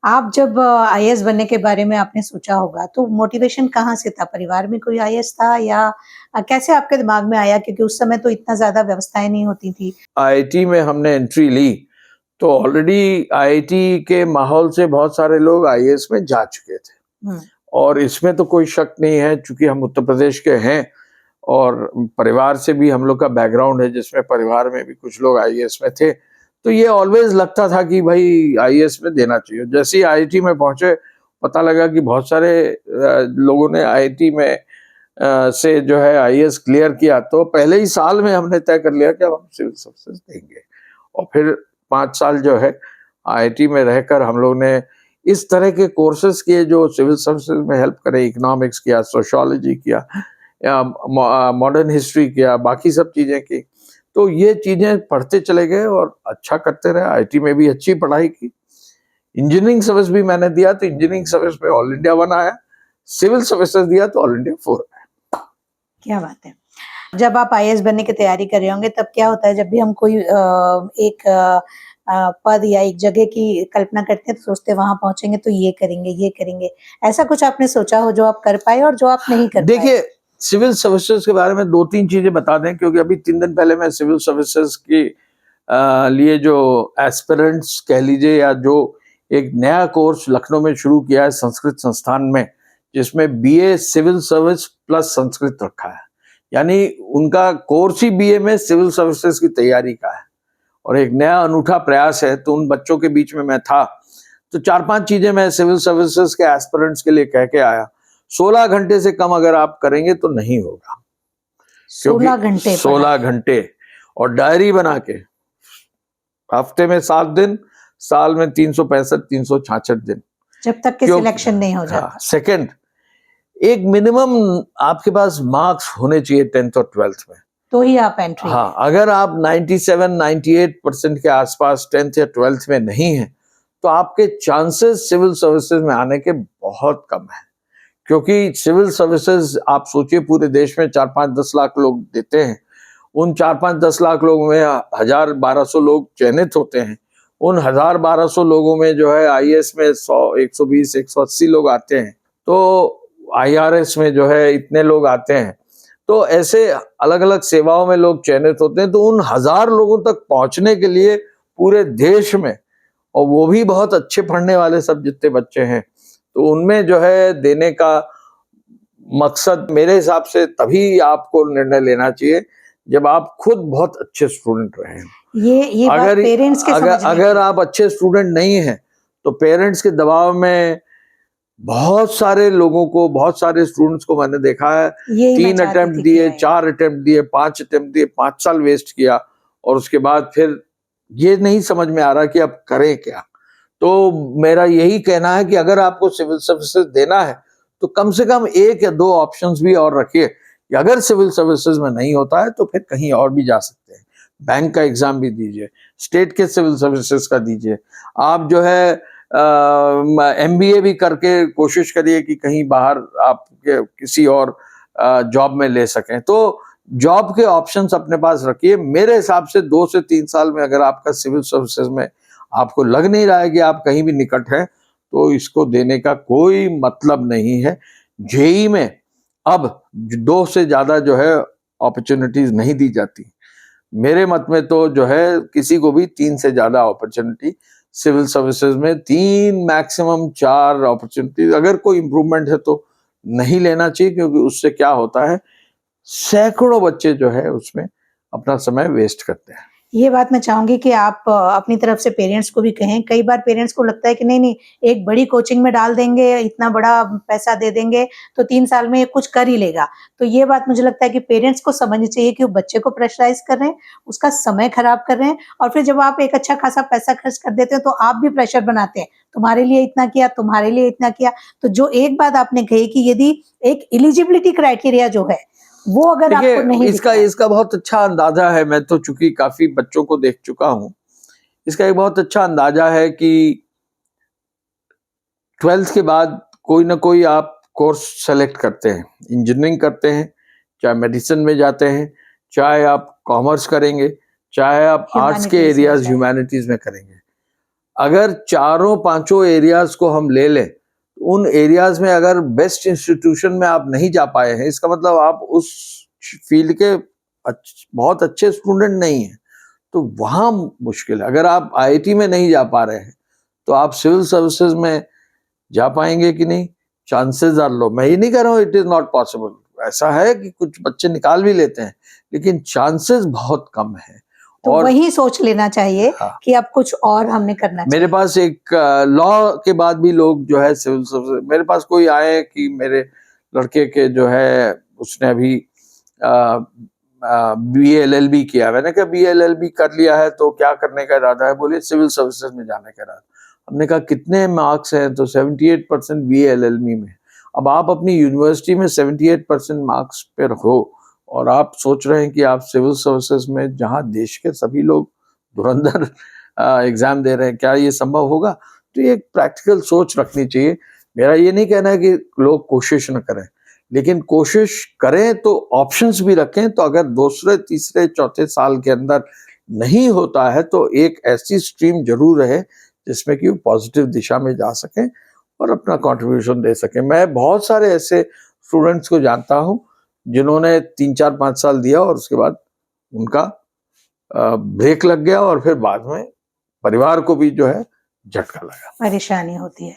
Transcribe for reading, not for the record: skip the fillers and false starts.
आप जब आईएएस बनने के बारे में आपने सोचा होगा, तो मोटिवेशन कहाँ से था? परिवार में कोई आईएएस था या कैसे आपके दिमाग में आया? क्योंकि उस समय तो इतना ज़्यादा व्यवस्थाएँ नहीं होती थी। आईआईटी में हमने एंट्री ली, तो ऑलरेडी आईआईटी के माहौल से बहुत सारे लोग आईएएस में जा चुके थे। हुँ, और इसमें तो कोई शक नहीं है, चूँकि हम उत्तर प्रदेश के हैं और परिवार से भी हम लोग का बैकग्राउंड है, जिसमें परिवार में भी कुछ लोग आईएएस में थे। तो ये ऑलवेज़ लगता था कि भाई आईएएस में देना चाहिए। जैसे ही आईआईटी में पहुँचे, पता लगा कि बहुत सारे लोगों ने आईआईटी में से जो है आईएएस क्लियर किया, तो पहले ही साल में हमने तय कर लिया कि अब हम सिविल सर्विसेज देंगे। और फिर 5 साल जो है आईआईटी में रहकर हम लोग ने इस तरह के कोर्सेज किए जो सिविल सर्विसेज में हेल्प करे। इकोनॉमिक्स किया, सोशियोलॉजी किया, या मॉडर्न हिस्ट्री किया, बाकी सब चीज़ें की। तो ये चीज़ें पढ़ते चले गए और अच्छा करते रहे। आईआईटी में भी अच्छी पढ़ाई की। इंजीनियरिंग सर्विस भी मैंने दिया, तो इंजीनियरिंग सर्विस में ऑल इंडिया 1 आया। सिविल सर्विसेज दिया तो ऑल इंडिया 4 आया। क्या बात है। जब आप आईएएस बनने की तैयारी कर रहे होंगे, तब क्या होता है जब भी हम कोई एक पद या एक जगह की कल्पना करते हैं, तो सोचते हैं वहाँ पहुँचेंगे तो ये करेंगे, ये करेंगे। ऐसा कुछ आपने सोचा हो जो आप कर पाए और जो आप नहीं कर पाए? देखिए, सिविल सर्विसेज के बारे में 2-3 चीज़ें बता दें, क्योंकि अभी 3 दिन पहले मैं सिविल सर्विसेज की लिए जो एस्पिरेंट्स कह लीजिए, या जो एक नया कोर्स लखनऊ में शुरू किया है संस्कृत संस्थान में, जिसमें BA civil service plus Sanskrit रखा है। यानी उनका कोर्स ही बीए में सिविल सर्विसेज की तैयारी का है और एक नया अनूठा प्रयास है। तो उन बच्चों के बीच में मैं था, तो 4-5 चीजें मैं सिविल सर्विसेज के एस्पिरेंट्स के लिए कह के आया। 16 घंटे से कम अगर आप करेंगे तो नहीं होगा, 16 घंटे 16 घंटे और डायरी बना के, हफ्ते में 7 दिन, साल में 365-366 दिन, जब तक कि सिलेक्शन नहीं हो जाता। सेकंड, एक मिनिमम आपके पास मार्क्स होने चाहिए 10th और 12th में, तो ही आप एंट्री। हाँ, अगर आप 97-98% के आसपास 10th या 12th में नहीं है, तो आपके चांसेस सिविल सर्विसेज में आने के बहुत कम है। क्योंकि सिविल सर्विसेज आप सोचिए, पूरे देश में 4-5-10 लाख लोग देते हैं। उन 4-5-10 लाख लोगों में 1000-1200 लोग चयनित होते हैं। उन 1000-1200 लोगों में जो है आईएएस में 100, 120, 180 लोग आते हैं। तो आईआरएस में जो है इतने लोग आते हैं। तो ऐसे अलग-अलग सेवाओं में लोग चयनित होते हैं। तो उन 1000 लोगों तक पहुंचने के लिए पूरे देश में, और वो भी बहुत अच्छे पढ़ने वाले सब जितने बच्चे हैं, तो उनमें जो है देने का मकसद मेरे हिसाब से तभी आपको निर्णय लेना चाहिए जब आप खुद बहुत अच्छे स्टूडेंट रहे हैं। ये बात पेरेंट्स के अगर आप अच्छे स्टूडेंट नहीं हैं, तो पेरेंट्स के दबाव में बहुत सारे लोगों को, बहुत सारे स्टूडेंट्स को मैंने देखा है, 3 अटेम्प्ट दिए, 4 अटेम्प्ट दिए, 5 अटेम्प्ट दिए, 5 साल वेस्ट किया, और उसके बाद फिर ये नहीं समझ में आ रहा कि अब करें क्या। तो मेरा यही कहना है कि अगर आपको सिविल सर्विसेज देना है, तो कम से कम 1 या 2 ऑप्शंस भी और रखिए कि अगर सिविल सर्विसेज में नहीं होता है तो फिर कहीं और भी जा सकते हैं। बैंक का एग्जाम भी दीजिए, स्टेट के सिविल सर्विसेज का दीजिए। आप जो है एमबीए भी करके कोशिश करिए कि कहीं बाहर आप किसी और जॉब में ले सकें। तो जॉब के ऑप्शंस अपने पास रखिए। मेरे हिसाब से 2 से 3 साल में अगर आपका सिविल सर्विसेज में आपको लग नहीं रहा है कि आप कहीं भी निकट हैं, तो इसको देने का कोई मतलब नहीं है। जेईई में अब 2 से ज्यादा जो है अपॉर्चुनिटीज नहीं दी जाती। मेरे मत में तो जो है किसी को भी 3 से ज्यादा अपॉर्चुनिटी सिविल सर्विसेज में, 3 मैक्सिमम 4 अपॉर्चुनिटी, अगर कोई इंप्रूवमेंट है तो नहीं लेना चाहिए, क्योंकि उससे क्या होता है, सैकड़ों बच्चे जो है उसमें अपना समय वेस्ट करते हैं। ये बात मैं चाहूंगी कि आप अपनी तरफ से पेरेंट्स को भी कहें। कई बार पेरेंट्स को लगता है कि नहीं एक बड़ी कोचिंग में डाल देंगे, इतना बड़ा पैसा दे देंगे तो 3 साल में ये कुछ कर ही लेगा। तो ये बात मुझे लगता है कि पेरेंट्स को समझनी चाहिए कि वो बच्चे को प्रेशराइज कर रहे हैं, उसका समय खराब कर रहे हैं, और फिर जब आप एक अच्छा खासा पैसा खर्च कर देते हैं तो आप भी प्रेशर बनाते हैं, तुम्हारे लिए इतना किया, तुम्हारे लिए इतना किया। तो जो एक बात आपने कही कि यदि एक एलिजिबिलिटी क्राइटेरिया जो है वो अगर आपको नहीं इसका बहुत अच्छा अंदाजा है। मैं तो चूंकि काफी बच्चों को देख चुका हूं, इसका एक बहुत अच्छा अंदाजा है कि 12th के बाद कोई ना कोई आप कोर्स सेलेक्ट करते हैं। इंजीनियरिंग करते हैं, चाहे मेडिसिन में जाते हैं, चाहे आप कॉमर्स करेंगे, चाहे आप आर्ट्स के एरियाज ह्यूमैनिटीज में करेंगे। अगर चारों पांचों एरियाज को हम ले लें, उन एरियाज में अगर बेस्ट इंस्टीट्यूशन में आप नहीं जा पाए हैं, इसका मतलब आप उस फील्ड के बहुत अच्छे स्टूडेंट नहीं हैं, तो वहां मुश्किल है। अगर आप आईआईटी में नहीं जा पा रहे हैं तो आप सिविल सर्विसेज में जा पाएंगे कि नहीं, चांसेस आर लो। मैं ये नहीं कह रहा हूँ इट इज नॉट पॉसिबल, ऐसा है कि कुछ बच्चे निकाल भी लेते हैं, लेकिन चांसेस बहुत कम है। तो और वही सोच लेना चाहिए कि अब कुछ और हमने करना चाहिए। मेरे पास एक लॉ के बाद भी लोग जो है सिविल सर्विस, मेरे पास कोई आए कि मेरे लड़के के जो है उसने अभी BA-LLB किया, मैंने कहा BA-LLB कर लिया है तो क्या करने का इरादा है, बोले सिविल सर्विसेज में जाने का इरादा। हमने कहा कितने मार्क्स हैं, तो 78% BA-LLB में। अब आप अपनी यूनिवर्सिटी में 78% मार्क्स पर हो और आप सोच रहे हैं कि आप सिविल सर्विसेज में, जहां देश के सभी लोग धुरंधर एग्जाम दे रहे हैं, क्या ये संभव होगा? तो ये एक प्रैक्टिकल सोच रखनी चाहिए। मेरा ये नहीं कहना है कि लोग कोशिश न करें, लेकिन कोशिश करें तो ऑप्शंस भी रखें। तो अगर दूसरे तीसरे चौथे साल के अंदर नहीं होता है तो एक ऐसी स्ट्रीम जरूर रहे जिसमें कि वो पॉजिटिव दिशा में जा सकें और अपना कंट्रीब्यूशन दे सकें। मैं बहुत सारे ऐसे स्टूडेंट्स को जानता हूं जिन्होंने 3-4-5 साल दिया और उसके बाद उनका ब्रेक लग गया और फिर बाद में परिवार को भी जो है झटका लगा, परेशानी होती है।